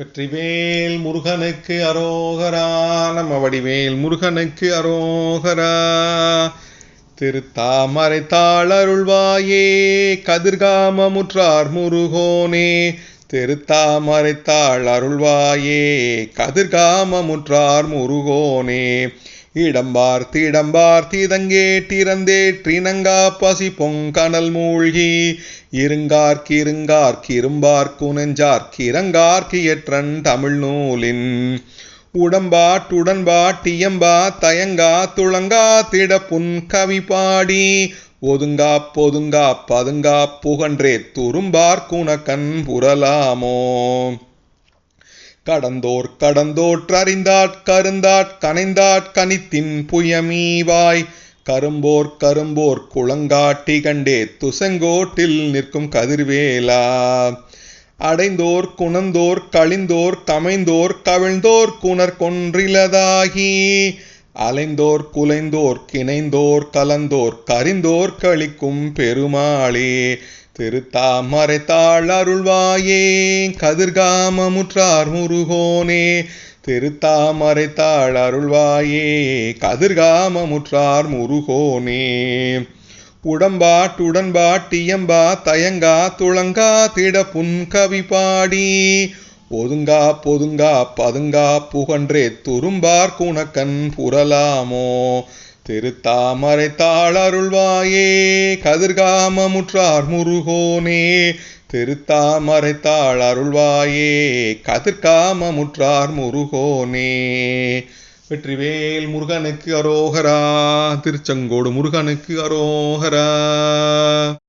வெற்றிவேல் முருகனுக்கு அரோகரா. நம்ம வடிவேல் முருகனுக்கு அரோகரா. திருத்தாமரை தாளருள்வாயே கதிர்காமமுற்றார் முருகோனே. திருத்தாமரை தாளருள்வாயே கதிர்காமமுற்றார் முருகோனே. இடம்பார் தீதங்கேட்டிறந்தேற்றினங்கா பசி பொங்கனல் மூழ்கி இருங்கார்க்கிரும்பார்க்குனெஞ்சார்க்கிறங்கார்க்கியற்றன் தமிழ் நூலின் உடம்பாட்டுடன்பாட்டியம்பா தயங்கா துளங்கா திடப்புன் கவி பாடி ஒதுங்கா பொதுங்கா பதுங்கா புகன்றே துரும்பார்க்குனக்கண் புரலாமோ. கடந்தோற்றறிந்தாட் கருந்தாட் கனைந்தாட் கனித்தின் புயமீவாய் கரும்போர் குளங்காட்டி கண்டே துசெங்கோட்டில் நிற்கும் கதிர்வேலா. அடைந்தோர் குணந்தோர் கழிந்தோர் கமைந்தோர் கவிழ்ந்தோர் குணர் கொன்றிலதாகி அலைந்தோர் குலைந்தோர் கிணைந்தோர் கலந்தோர் கரிந்தோர் கழிக்கும் பெருமாளே. திருத்தாமரை தாளருள்வாயே கதிர்காமமுற்றார் முருகோனே. திருத்தாமரை தாளருள்வாயே கதிர்காமமுற்றார் முருகோனே. உடம்பாட்டுடன்பாட்டியம்பா தயங்கா துளங்கா திடப்புன் கவி பாடி ஒதுங்கா பொதுங்கா பதுங்கா புகன்றே துரும்பார்க்குனக்கண் புரலாமோ. திருத்தாமரை தாளருள்வாயே கதிர்காமமுற்றார் முருகோனே. திருத்தாமரை தாளருள்வாயே கதிர்காமமுற்றார் முருகோனே. வெற்றிவேல் முருகனுக்கு அரோகரா. திருச்செங்கோடு முருகனுக்கு அரோகரா.